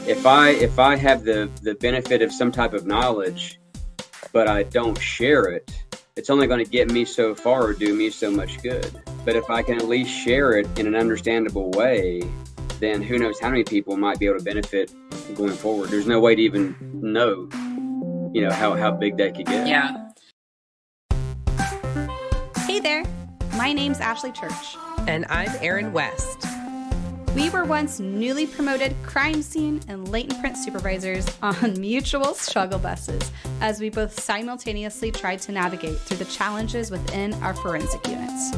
If I have the benefit of some type of knowledge, but I don't share it, it's only going to get me so far or do me so much good. But if I can at least share it in an understandable way, then who knows how many people might be able to benefit going forward. There's no way to even know, how big that could get. Yeah. Hey there, my name's Ashley Church. And I'm Erin West. We were once newly promoted crime scene and latent print supervisors on mutual struggle buses as we both simultaneously tried to navigate through the challenges within our forensic units.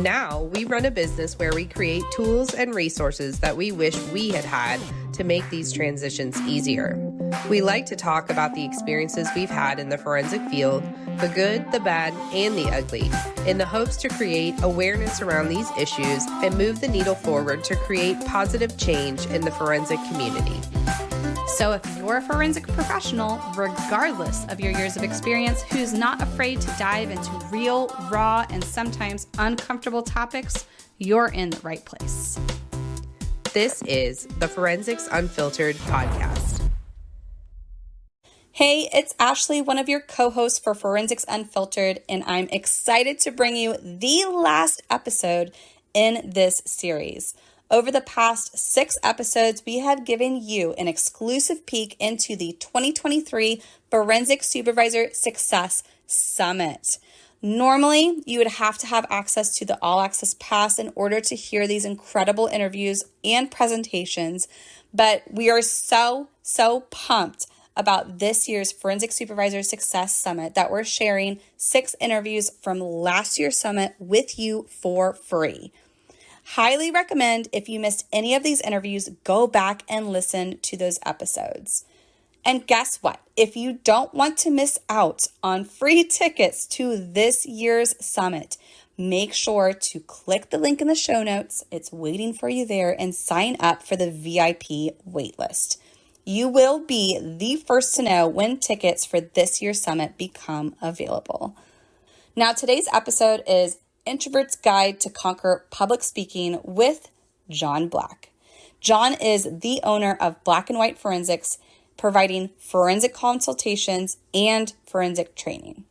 Now we run a business where we create tools and resources that we wish we had had to make these transitions easier. We like to talk about the experiences we've had in the forensic field, the good, the bad, and the ugly, in the hopes to create awareness around these issues and move the needle forward to create positive change in the forensic community. So if you're a forensic professional, regardless of your years of experience, who's not afraid to dive into real, raw, and sometimes uncomfortable topics, you're in the right place. This is the Forensics Unfiltered podcast. Hey, it's Ashley, one of your co-hosts for Forensics Unfiltered, and I'm excited to bring you the last episode in this series. Over the past 6 episodes, we have given you an exclusive peek into the 2023 Forensic Supervisor Success Summit. Normally, you would have to have access to the All Access Pass in order to hear these incredible interviews and presentations, but we are so pumped about this year's Forensic Supervisor Success Summit that we're sharing 6 interviews from last year's summit with you for free. Highly recommend, if you missed any of these interviews, go back and listen to those episodes. And guess what? If you don't want to miss out on free tickets to this year's summit, make sure to click the link in the show notes. It's waiting for you there, and sign up for the VIP waitlist. You will be the first to know when tickets for this year's summit become available. Now, today's episode is Introvert's Guide to Conquer Public Speaking with John Black. John is the owner of Black and White Forensics, providing forensic consultations and forensic training.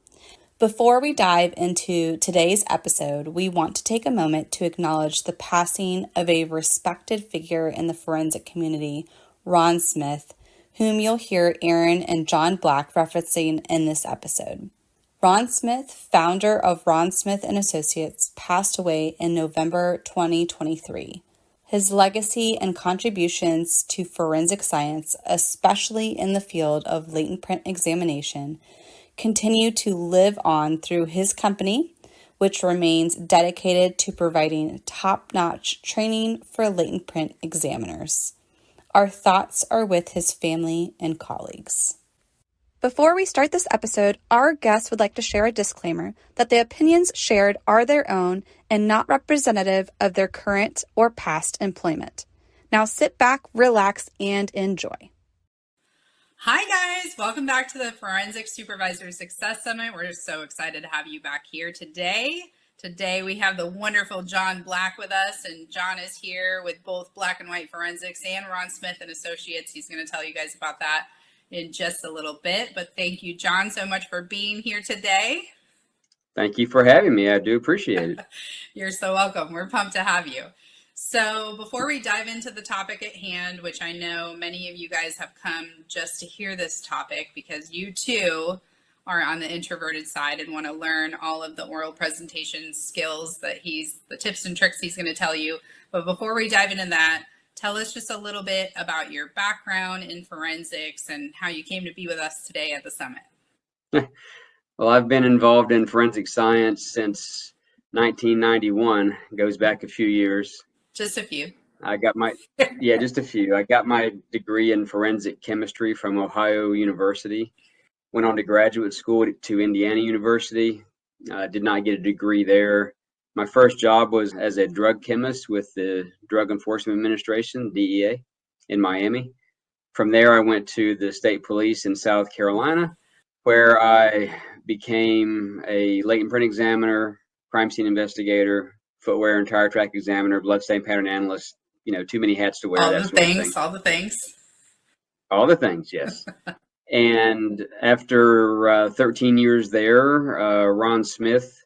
Before we dive into today's episode, we want to take a moment to acknowledge the passing of a respected figure in the forensic community, Ron Smith, whom you'll hear Erin and John Black referencing in this episode. Ron Smith, founder of Ron Smith & Associates, passed away in November 2023. His legacy and contributions to forensic science, especially in the field of latent print examination, continue to live on through his company, which remains dedicated to providing top-notch training for latent print examiners. Our thoughts are with his family and colleagues. Before we start this episode, our guests would like to share a disclaimer that the opinions shared are their own and not representative of their current or past employment. Now sit back, relax, and enjoy. Hi, guys. Welcome back to the Forensic Supervisor Success Summit. We're just so excited to have you back here today. Today, we have the wonderful John Black with us, and John is here with both Black and White Forensics and Ron Smith & Associates. He's going to tell you guys about that in just a little bit, but thank you, John, so much for being here today. Thank you for having me. I do appreciate it. You're so welcome. We're pumped to have you. So before we dive into the topic at hand, which I know many of you guys have come just to hear this topic because you too are on the introverted side and want to learn all of the oral presentation skills that the tips and tricks he's going to tell you. But before we dive into that, tell us just a little bit about your background in forensics and how you came to be with us today at the summit. Well, I've been involved in forensic science since 1991. Goes back a few years. Just a few. Just a few. I got my degree in forensic chemistry from Ohio University. Went on to graduate school to Indiana University. Did not get a degree there. My first job was as a drug chemist with the Drug Enforcement Administration, DEA, in Miami. From there, I went to the state police in South Carolina, where I became a latent print examiner, crime scene investigator, footwear and tire track examiner, bloodstain pattern analyst. Too many hats to wear. All the things. All the things, yes. And after 13 years there, Ron Smith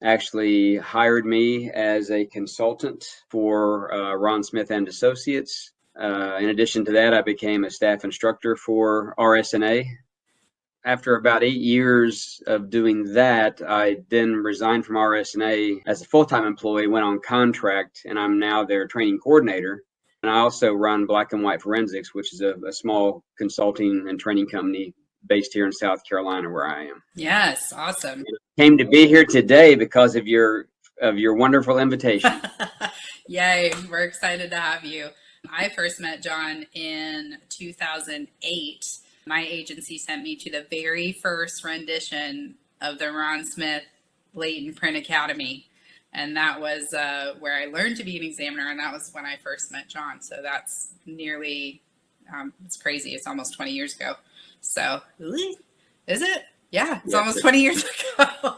actually hired me as a consultant for Ron Smith and Associates. In addition to that, I became a staff instructor for RSNA. After about 8 years of doing that, I then resigned from RSNA as a full-time employee, went on contract, and I'm now their training coordinator. And I also run Black and White Forensics, which is a small consulting and training company based here in South Carolina, where I am. Yes, awesome. Came to be here today because of your wonderful invitation. Yay, we're excited to have you. I first met John in 2008. My agency sent me to the very first rendition of the Ron Smith Latent Print Academy. And that was where I learned to be an examiner. And that was when I first met John. So that's nearly, it's crazy. It's almost 20 years ago. So, is it? Yeah, it's almost 20 years ago.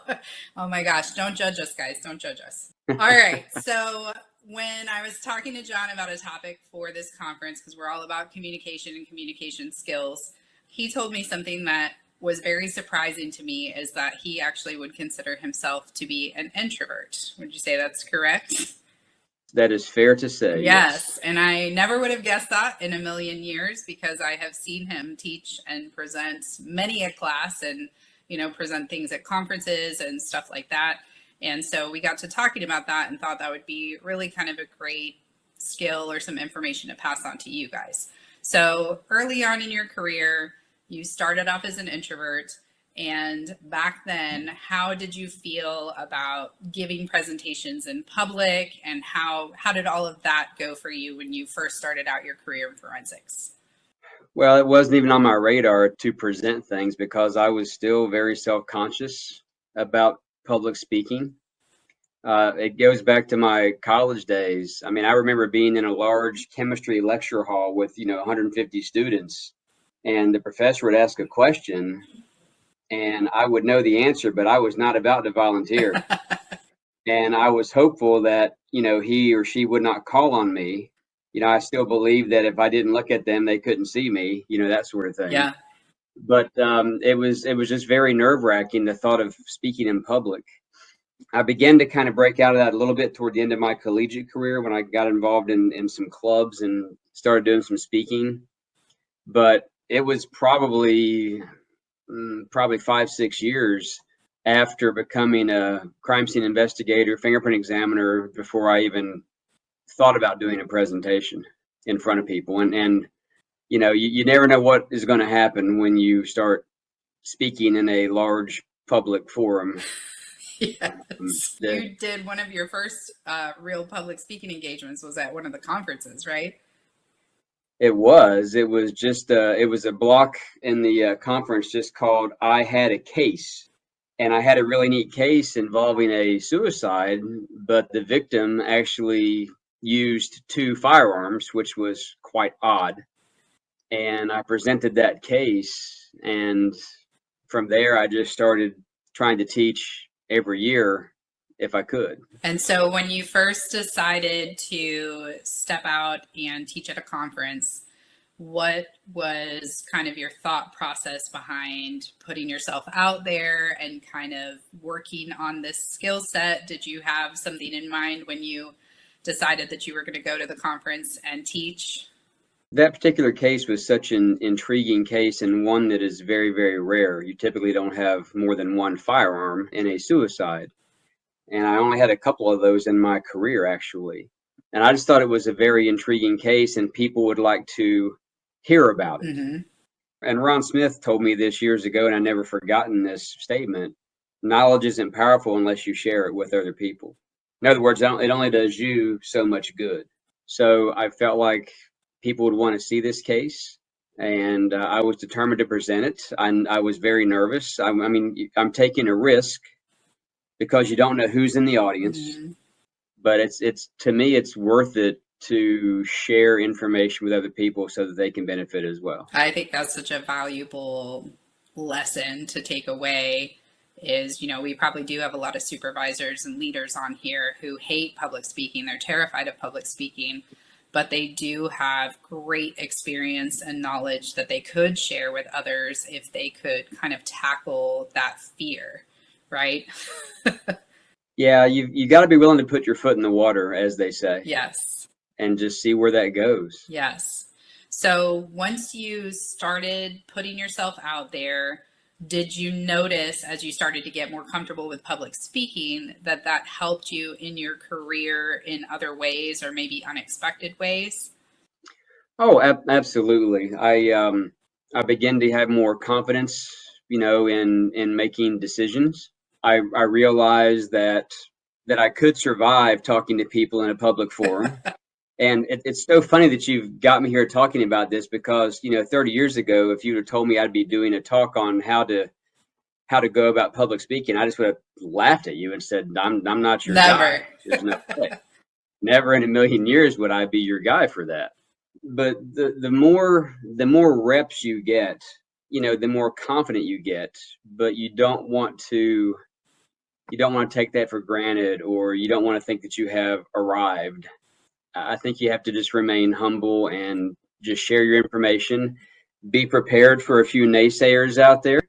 Oh my gosh. Don't judge us, guys. Don't judge us. All right. So when I was talking to John about a topic for this conference, because we're all about communication and communication skills, he told me something that was very surprising to me, is that he actually would consider himself to be an introvert. Would you say that's correct? That is fair to say. Yes. And I never would have guessed that in a million years, because I have seen him teach and present many a class and, present things at conferences and stuff like that. And so we got to talking about that and thought that would be really kind of a great skill or some information to pass on to you guys. So early on in your career, you started off as an introvert, and back then, how did you feel about giving presentations in public, and how did all of that go for you when you first started out your career in forensics? Well, it wasn't even on my radar to present things because I was still very self-conscious about public speaking. It goes back to my college days. I mean, I remember being in a large chemistry lecture hall with, 150 students. And the professor would ask a question and I would know the answer, but I was not about to volunteer. And I was hopeful that, he or she would not call on me. I still believed that if I didn't look at them, they couldn't see me, that sort of thing. Yeah. But it was just very nerve-wracking, the thought of speaking in public. I began to kind of break out of that a little bit toward the end of my collegiate career when I got involved in some clubs and started doing some speaking. But it was probably 5-6 years after becoming a crime scene investigator, fingerprint examiner, before I even thought about doing a presentation in front of people. And you never know what is going to happen when you start speaking in a large public forum. Yes. You did one of your first real public speaking engagements was at one of the conferences, right? It was just it was a block in the conference just called I Had a Case. And I had a really neat case involving a suicide, but the victim actually used 2 firearms, which was quite odd. And I presented that case, and from there I just started trying to teach every year if I could. And so when you first decided to step out and teach at a conference, what was kind of your thought process behind putting yourself out there and kind of working on this skill set? Did you have something in mind when you decided that you were going to go to the conference and teach? That particular case was such an intriguing case, and one that is very, very rare. You typically don't have more than 1 firearm in a suicide. And I only had a couple of those in my career, actually. And I just thought it was a very intriguing case, and people would like to hear about it. Mm-hmm. And Ron Smith told me this years ago, and I've never forgotten this statement: knowledge isn't powerful unless you share it with other people. In other words, it only does you so much good. So I felt like people would want to see this case, and I was determined to present it. I was very nervous. I mean, I'm taking a risk because you don't know who's in the audience. Mm-hmm. But it's to me, it's worth it to share information with other people so that they can benefit as well. I think that's such a valuable lesson to take away. Is, we probably do have a lot of supervisors and leaders on here who hate public speaking. They're terrified of public speaking. but they do have great experience and knowledge that they could share with others if they could kind of tackle that fear, right? Yeah, you got to be willing to put your foot in the water, as they say. Yes. And just see where that goes. Yes. So once you started putting yourself out there, did you notice as you started to get more comfortable with public speaking that that helped you in your career in other ways or maybe unexpected ways? Oh, absolutely. I began to have more confidence, in making decisions. I realized that I could survive talking to people in a public forum. And it's so funny that you've got me here talking about this because, 30 years ago, if you had told me I'd be doing a talk on how to go about public speaking, I just would have laughed at you and said, I'm not your guy. There's no way. Never in a million years would I be your guy for that. But the more reps you get, the more confident you get, but you don't want to take that for granted, or you don't want to think that you have arrived. I think you have to just remain humble and just share your information. Be prepared for a few naysayers out there.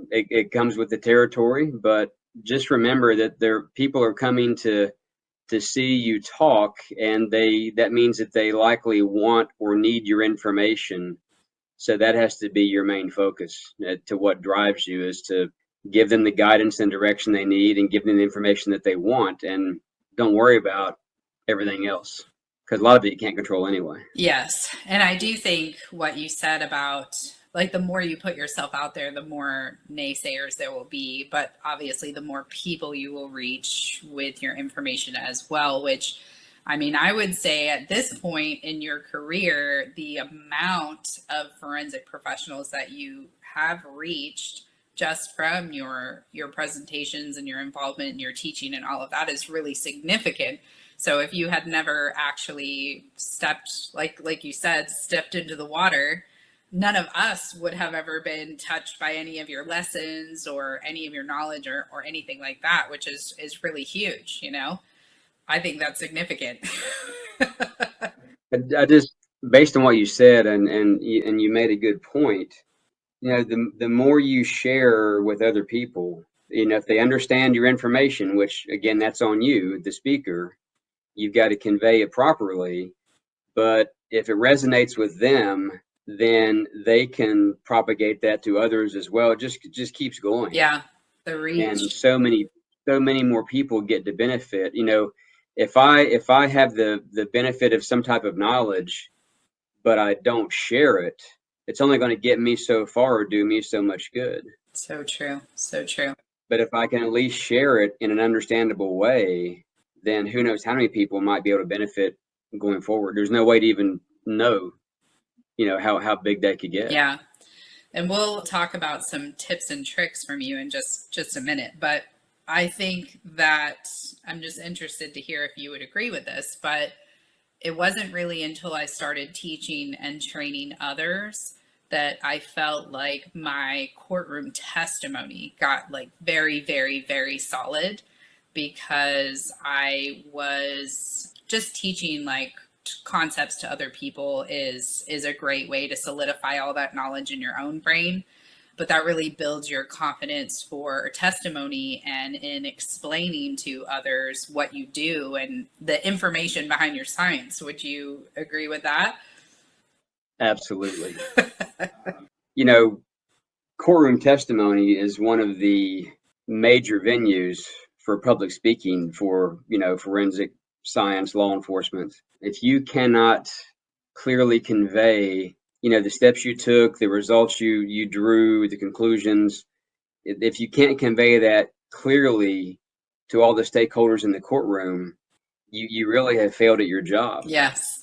It comes with the territory, but just remember that people are coming to see you talk, and that means that they likely want or need your information. So that has to be your main focus. To what drives you is to give them the guidance and direction they need, and give them the information that they want, and don't worry about everything else, because a lot of it you can't control anyway. Yes. And I do think what you said about, like, the more you put yourself out there, the more naysayers there will be, but obviously the more people you will reach with your information as well, which, I mean, I would say at this point in your career, the amount of forensic professionals that you have reached just from your presentations and your involvement in your teaching and all of that is really significant. So if you had never actually stepped, like you said, stepped into the water, none of us would have ever been touched by any of your lessons or any of your knowledge or anything like that, which is really huge. I think that's significant. I just, based on what you said, and you made a good point, the more you share with other people, if they understand your information, which again, that's on you, the speaker, you've got to convey it properly. But if it resonates with them, then they can propagate that to others as well. It just keeps going. Yeah, the reach. And so many more people get to benefit. If I have the benefit of some type of knowledge, but I don't share it, it's only going to get me so far or do me so much good. So true. So true. But if I can at least share it in an understandable way, then who knows how many people might be able to benefit going forward. There's no way to even know, how big that could get. Yeah. And we'll talk about some tips and tricks from you in just a minute. But I think that I'm just interested to hear if you would agree with this, but it wasn't really until I started teaching and training others that I felt like my courtroom testimony got like very, very, very solid, because I was just teaching like concepts to other people is a great way to solidify all that knowledge in your own brain. But that really builds your confidence for testimony and in explaining to others what you do and the information behind your science. Would you agree with that? Absolutely. Courtroom testimony is one of the major venues for public speaking for, forensic science, law enforcement. If you cannot clearly convey, the steps you took, the results you drew, the conclusions, if you can't convey that clearly to all the stakeholders in the courtroom, you really have failed at your job. Yes.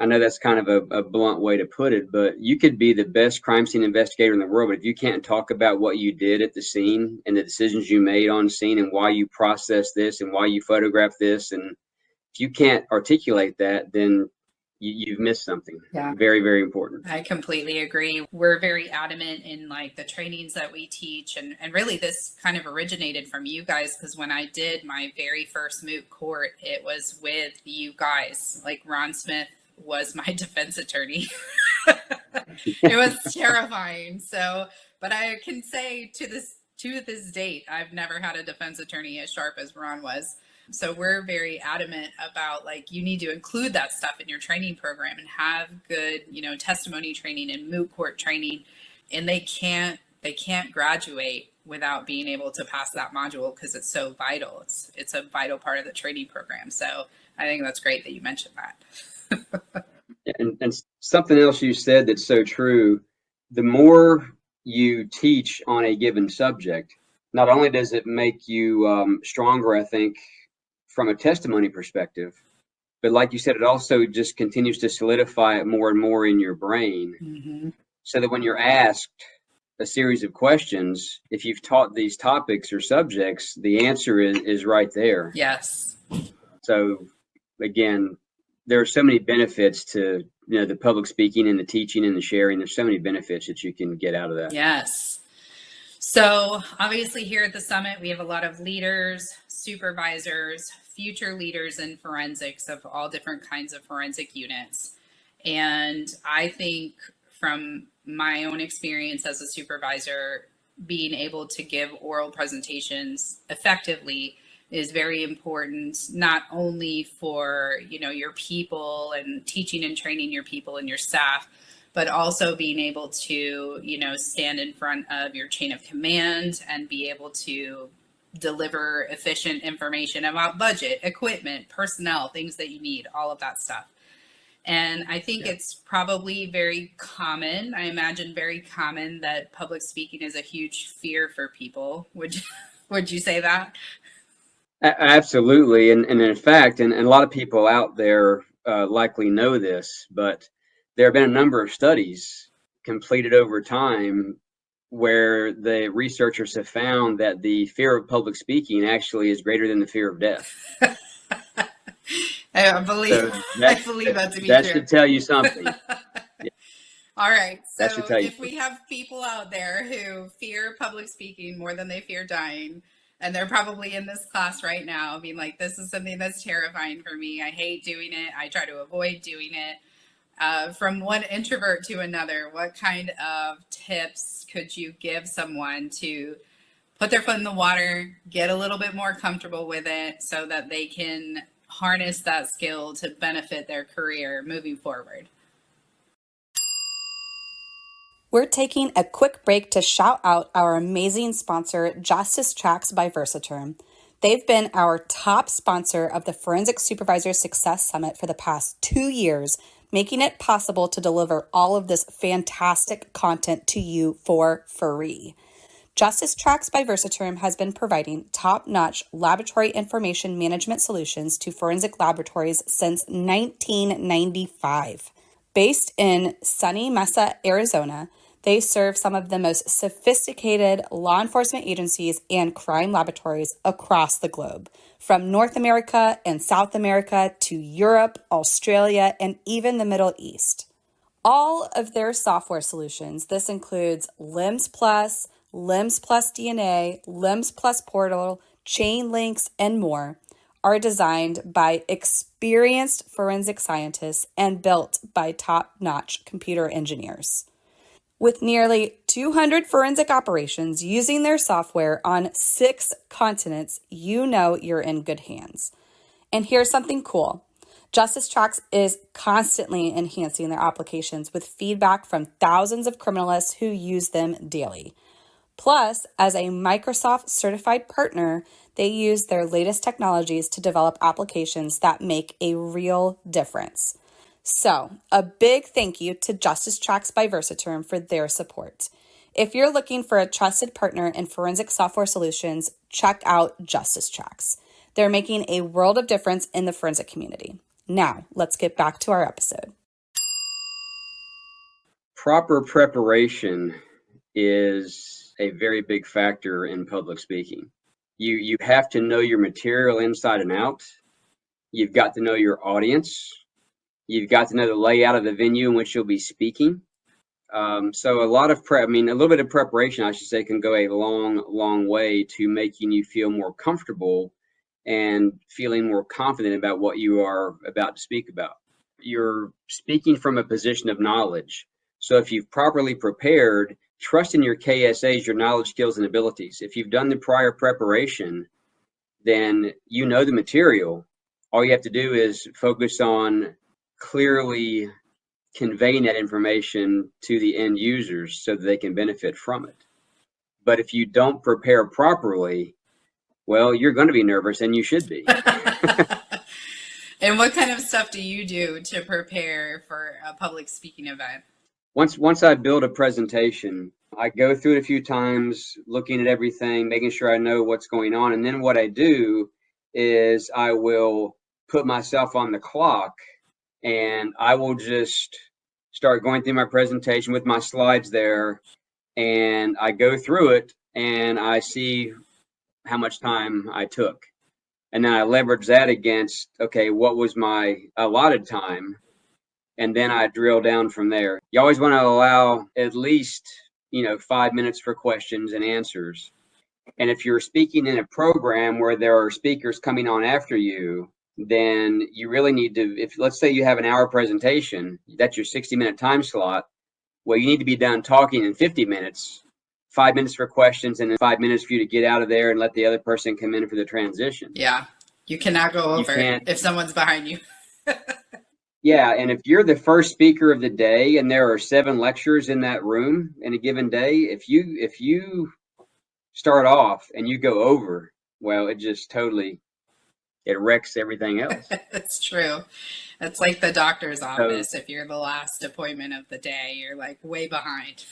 I know that's kind of a blunt way to put it, but you could be the best crime scene investigator in the world, but if you can't talk about what you did at the scene and the decisions you made on scene and why you processed this and why you photographed this, and if you can't articulate that, then you've missed something. Yeah. Very, very important. I completely agree. We're very adamant in like the trainings that we teach. And really this kind of originated from you guys, because when I did my very first moot court, it was with you guys. Like Ron Smith was my defense attorney. It was terrifying. So, but I can say to this date, I've never had a defense attorney as sharp as Ron was. So we're very adamant about like, you need to include that stuff in your training program and have good, testimony training and moot court training. And they can't graduate without being able to pass that module because it's so vital. It's a vital part of the training program. So I think that's great that you mentioned that. And something else you said that's so true, the more you teach on a given subject, not only does it make you stronger, I think, from a testimony perspective, but like you said, it also just continues to solidify it more and more in your brain. Mm-hmm. So that when you're asked a series of questions, if you've taught these topics or subjects, the answer is right there. Yes. So again, there are so many benefits to the public speaking and the teaching and the sharing. There's so many benefits that you can get out of that. Yes. So obviously here at the summit, we have a lot of leaders, supervisors, future leaders in forensics of all different kinds of forensic units. And I think from my own experience as a supervisor, being able to give oral presentations effectively is very important, not only for, your people and teaching and training your people and your staff, but also being able to, stand in front of your chain of command and be able to deliver efficient information about budget, equipment, personnel, things that you need, all of that stuff. And I think it's probably very common, I imagine very common, that public speaking is a huge fear for people. Would you say that? Absolutely. And in fact, and a lot of people out there likely know this, but there have been a number of studies completed over time where the researchers have found that the fear of public speaking actually is greater than the fear of death. I believe that to be that true. That should tell you something. Yeah. All right. So if we have people out there who fear public speaking more than they fear dying, and they're probably in this class right now being like, this is something that's terrifying for me. I hate doing it. I try to avoid doing it. From one introvert to another, what kind of tips could you give someone to put their foot in the water, get a little bit more comfortable with it so that they can harness that skill to benefit their career moving forward? We're taking a quick break to shout out our amazing sponsor, Justice Tracks by Versaterm. They've been our top sponsor of the Forensic Supervisor Success Summit for the past 2 years, making it possible to deliver all of this fantastic content to you for free. Justice Tracks by Versaterm has been providing top-notch laboratory information management solutions to forensic laboratories since 1995. Based in sunny Mesa, Arizona, they serve some of the most sophisticated law enforcement agencies and crime laboratories across the globe, from North America and South America to Europe, Australia, and even the Middle East. All of their software solutions, this includes LIMS Plus, LIMS Plus DNA, LIMS Plus Portal, Chain Links, and more, are designed by experienced forensic scientists and built by top-notch computer engineers. With nearly 200 forensic operations using their software on 6 continents, you know you're in good hands. And here's something cool. Justice Tracks is constantly enhancing their applications with feedback from thousands of criminalists who use them daily. Plus, as a Microsoft certified partner, they use their latest technologies to develop applications that make a real difference. So, a big thank you to Justice Tracks by Versaterm for their support. If you're looking for a trusted partner in forensic software solutions, check out Justice Tracks. They're making a world of difference in the forensic community. Now, let's get back to our episode. Proper preparation is a very big factor in public speaking. You have to know your material inside and out. You've got to know your audience. You've got to know the layout of the venue in which you'll be speaking. So a lot of a little bit of preparation, I should say, can go a long way to making you feel more comfortable and feeling more confident about what you are about to speak about. You're speaking from a position of knowledge. So if you've properly prepared, trust in your KSAs, your knowledge, skills, and abilities. If you've done the prior preparation, then you know the material. All you have to do is focus on clearly conveying that information to the end users so that they can benefit from it. But if you don't prepare properly, well, you're going to be nervous, and you should be. And what kind of stuff do you do to prepare for a public speaking event? Once I build a presentation, I go through it a few times, looking at everything, making sure I know what's going on. And then what I do is I will put myself on the clock, and I will just start going through my presentation with my slides there, and I go through it and I see how much time I took. And then I leverage that against, okay, what was my allotted time? And then I drill down from there. You always want to allow at least, 5 minutes for questions and answers. And if you're speaking in a program where there are speakers coming on after you, then you really need to, if let's say you have an hour presentation, that's your 60-minute time slot. Well, you need to be done talking in 50 minutes, 5 minutes for questions, and then 5 minutes for you to get out of there and let the other person come in for the transition. Yeah. You cannot go over if someone's behind you. Yeah. And if you're the first speaker of the day and there are 7 lectures in that room in a given day, if you start off and you go over, well, it just totally, it wrecks everything else. That's true. It's like the doctor's office. If you're the last appointment of the day, you're like way behind.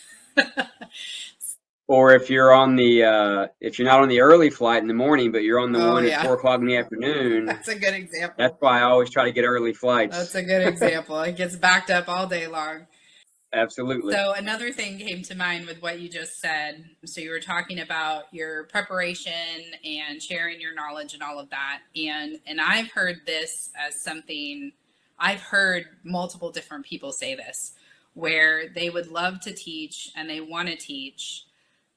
Or if you're on the, if you're not on the early flight in the morning, but you're on the one at 4 o'clock in the afternoon. That's a good example. That's why I always try to get early flights. That's a good example. It gets backed up all day long. Absolutely. So another thing came to mind with what you just said. So you were talking about your preparation and sharing your knowledge and all of that. And I've heard this as something, I've heard multiple different people say this, where they would love to teach and they want to teach,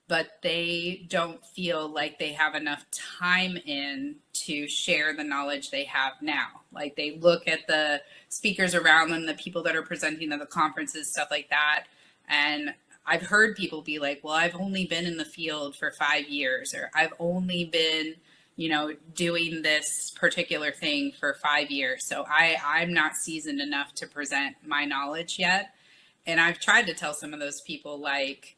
but they don't feel like they have enough time in to share the knowledge they have now. Like they look at the speakers around them, the people that are presenting at the conferences, stuff like that. And I've heard people be like, well, I've only been in the field for 5 years, or I've only been, doing this particular thing for 5 years. So I'm not seasoned enough to present my knowledge yet. And I've tried to tell some of those people, like,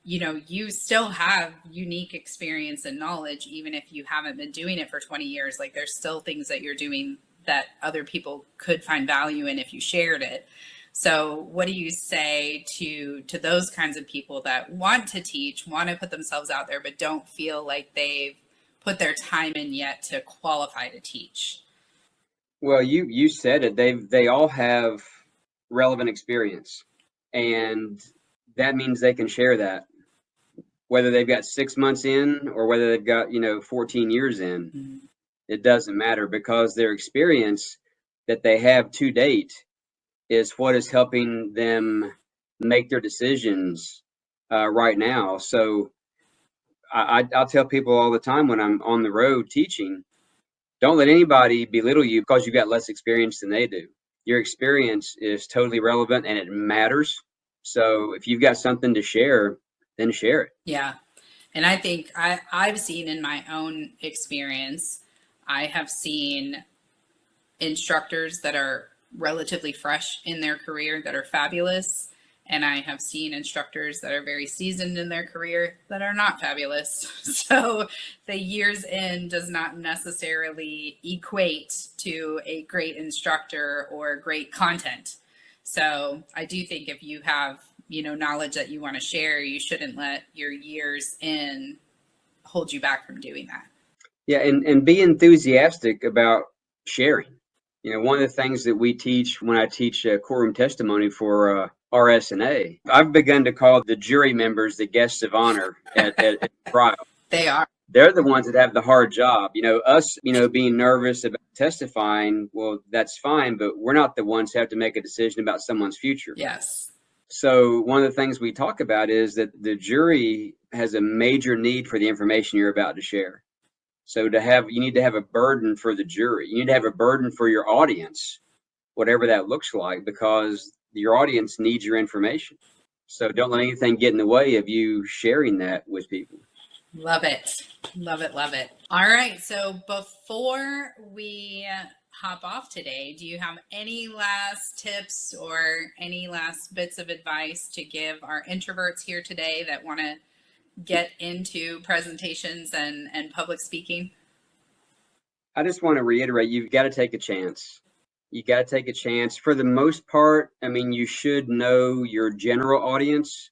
you still have unique experience and knowledge, even if you haven't been doing it for 20 years. Like there's still things that you're doing that other people could find value in if you shared it. So what do you say to those kinds of people that want to teach, want to put themselves out there, but don't feel like they've put their time in yet to qualify to teach? Well, you said it. They all have relevant experience, and that means they can share that, whether they've got 6 months in or whether they've got 14 years in. Mm-hmm. It doesn't matter, because their experience that they have to date is what is helping them make their decisions right now. So I'll tell people all the time when I'm on the road teaching, don't let anybody belittle you because you've got less experience than they do. Your experience is totally relevant and it matters. So if you've got something to share, then share it. Yeah. And I think I've seen in my own experience, I have seen instructors that are relatively fresh in their career that are fabulous. And I have seen instructors that are very seasoned in their career that are not fabulous. So the years in does not necessarily equate to a great instructor or great content. So I do think if you have, knowledge that you want to share, you shouldn't let your years in hold you back from doing that. Yeah. And be enthusiastic about sharing. One of the things that we teach when I teach courtroom testimony for RSNA, I've begun to call the jury members the guests of honor at trial. They are. they're the ones that have the hard job. Us, being nervous about testifying, well, that's fine, but we're not the ones who have to make a decision about someone's future. Yes. So one of the things we talk about is that the jury has a major need for the information you're about to share. So you need to have a burden for the jury. You need to have a burden for your audience, whatever that looks like, because your audience needs your information. So don't let anything get in the way of you sharing that with people. Love it. Love it. Love it. All right. So before we hop off today, do you have any last tips or any last bits of advice to give our introverts here today that want to get into presentations and public speaking? I just want to reiterate, you've got to take a chance. You got to take a chance. For the most part, you should know your general audience,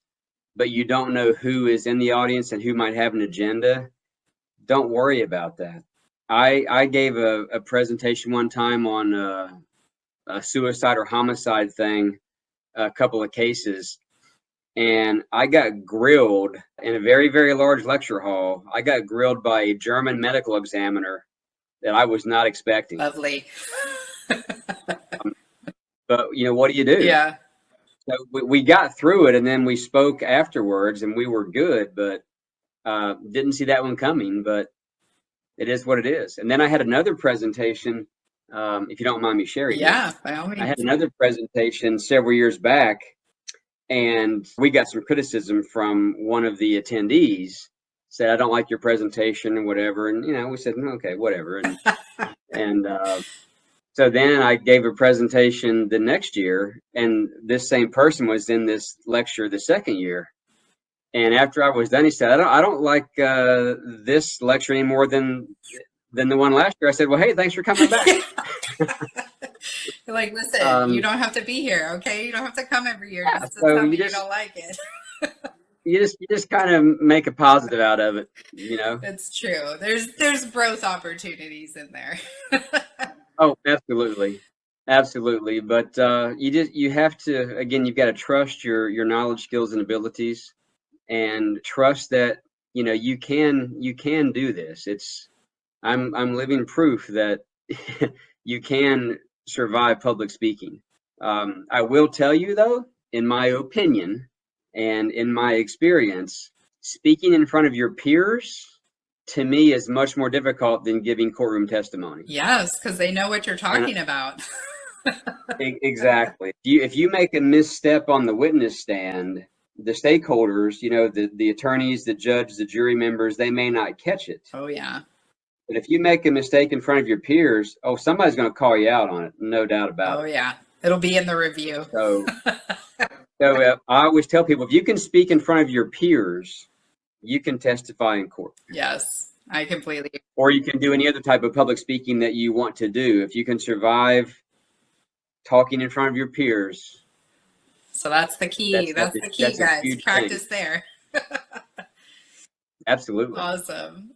but you don't know who is in the audience and who might have an agenda. Don't worry about that. I gave a presentation one time on a suicide or homicide thing, a couple of cases, and I got grilled in a very, very large lecture hall. I got grilled by a German medical examiner that I was not expecting. Lovely. But what do you do? Yeah. So we got through it, and then we spoke afterwards, and we were good, but didn't see that one coming. But it is what it is. And then I had another presentation, if you don't mind me sharing. Yeah, by all means. I had another presentation several years back, and we got some criticism from one of the attendees. Said, I don't like your presentation or whatever. And, we said, okay, whatever. And so then I gave a presentation the next year, and this same person was in this lecture the second year. And after I was done, he said, I don't like this lecture any more than the one last year. I said, well, hey, thanks for coming back. You're like, listen, you don't have to be here, okay? You don't have to come every year. Yeah, just to so tell me you you don't like it. you just kind of make a positive out of it, It's true. There's growth opportunities in there. Oh, absolutely. Absolutely. But you have to, again, you've got to trust your knowledge, skills, and abilities, and trust that, you can do this. I'm living proof that you can survive public speaking. I will tell you though, in my opinion and in my experience, speaking in front of your peers, to me, is much more difficult than giving courtroom testimony. Yes, because they know what you're talking about. Exactly. If you make a misstep on the witness stand, the stakeholders, the attorneys, the judge, the jury members, they may not catch it. Oh, yeah. But if you make a mistake in front of your peers, somebody's going to call you out on it. No doubt about it. Oh, yeah. It'll be in the review. So I always tell people, if you can speak in front of your peers, you can testify in court. Yes, I completely. Or you can do any other type of public speaking that you want to do. If you can survive talking in front of your peers. So that's the key. That's the key, guys. Practice there. Absolutely. Awesome.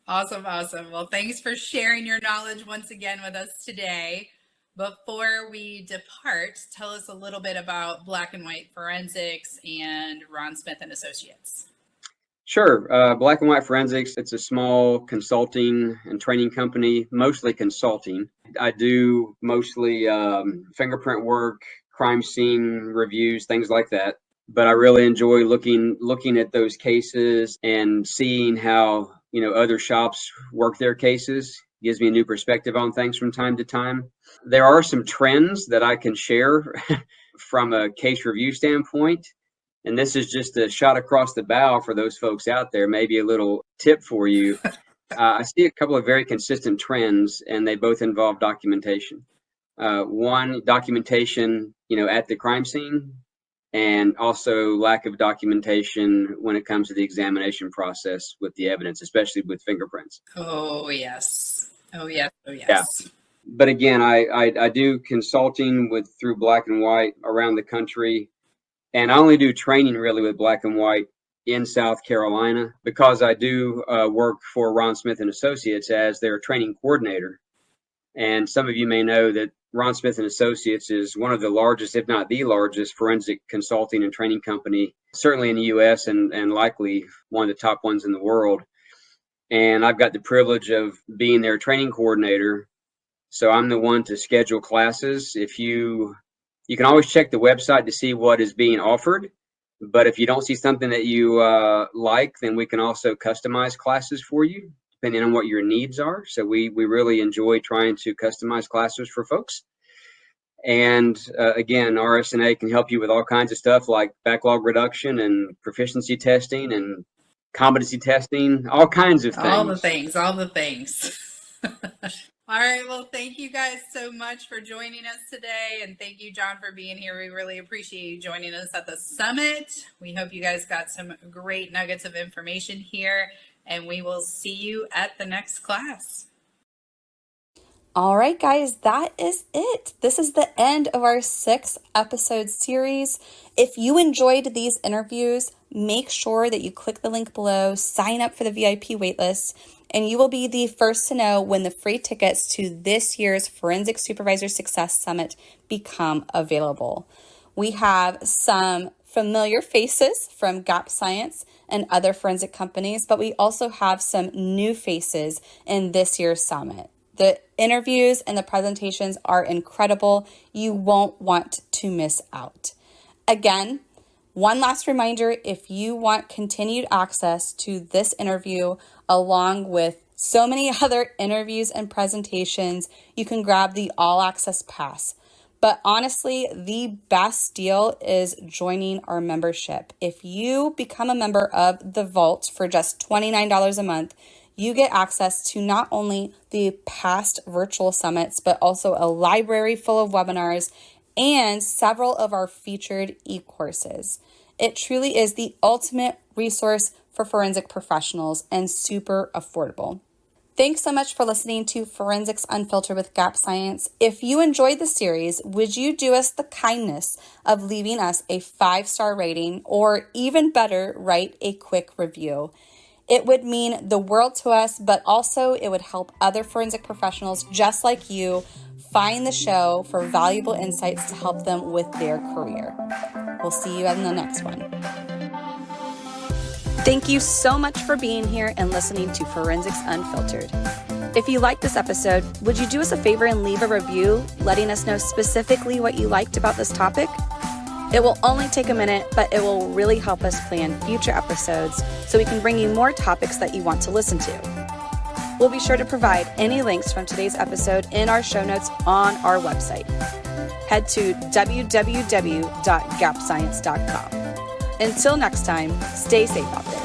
Well, thanks for sharing your knowledge once again with us today. Before we depart, tell us a little bit about Black and White Forensics and Ron Smith and Associates. Sure. Black and White Forensics, it's a small consulting and training company, mostly consulting. I do mostly fingerprint work, crime scene reviews, things like that. But I really enjoy looking at those cases and seeing how, other shops work their cases. Gives me a new perspective on things from time to time. There are some trends that I can share from a case review standpoint. And this is just a shot across the bow for those folks out there, maybe a little tip for you. I see a couple of very consistent trends, and they both involve documentation. One, documentation, at the crime scene, and also lack of documentation when it comes to the examination process with the evidence, especially with fingerprints. Oh, yes. Oh, yes. Yeah. But again, I do consulting through Black and White around the country. And I only do training really with Black and White in South Carolina because I do work for Ron Smith and Associates as their training coordinator. And some of you may know that Ron Smith and Associates is one of the largest, if not the largest, forensic consulting and training company, certainly in the U.S. and likely one of the top ones in the world. and I've got the privilege of being their training coordinator. So I'm the one to schedule classes. If you can always check the website to see what is being offered, but if you don't see something that you like, then we can also customize classes for you, depending on what your needs are. So we really enjoy trying to customize classes for folks. And again, RSNA can help you with all kinds of stuff like backlog reduction and proficiency testing and competency testing, all kinds of things. All the things. All right. Well, thank you guys so much for joining us today. And thank you, John, for being here. We really appreciate you joining us at the summit. We hope you guys got some great nuggets of information here, and we will see you at the next class. All right, guys, that is it. This is the end of our 6-episode series. If you enjoyed these interviews, make sure that you click the link below, sign up for the VIP waitlist, and you will be the first to know when the free tickets to this year's Forensic Supervisor Success Summit become available. We have some familiar faces from Gap Science and other forensic companies, but we also have some new faces in this year's summit. The interviews and the presentations are incredible. You won't want to miss out. Again, one last reminder, if you want continued access to this interview along with so many other interviews and presentations, you can grab the All Access Pass. But honestly, the best deal is joining our membership. If you become a member of the Vault for just $29 a month, you get access to not only the past virtual summits, but also a library full of webinars and several of our featured e-courses. It truly is the ultimate resource for forensic professionals and super affordable. Thanks so much for listening to Forensics Unfiltered with Gap Science. If you enjoyed the series, would you do us the kindness of leaving us a 5-star rating, or even better, write a quick review? It would mean the world to us, but also it would help other forensic professionals just like you find the show for valuable insights to help them with their career. We'll see you in the next one. Thank you so much for being here and listening to Forensics Unfiltered. If you liked this episode, would you do us a favor and leave a review letting us know specifically what you liked about this topic? It will only take a minute, but it will really help us plan future episodes so we can bring you more topics that you want to listen to. We'll be sure to provide any links from today's episode in our show notes on our website. Head to www.gapscience.com. Until next time, stay safe out there.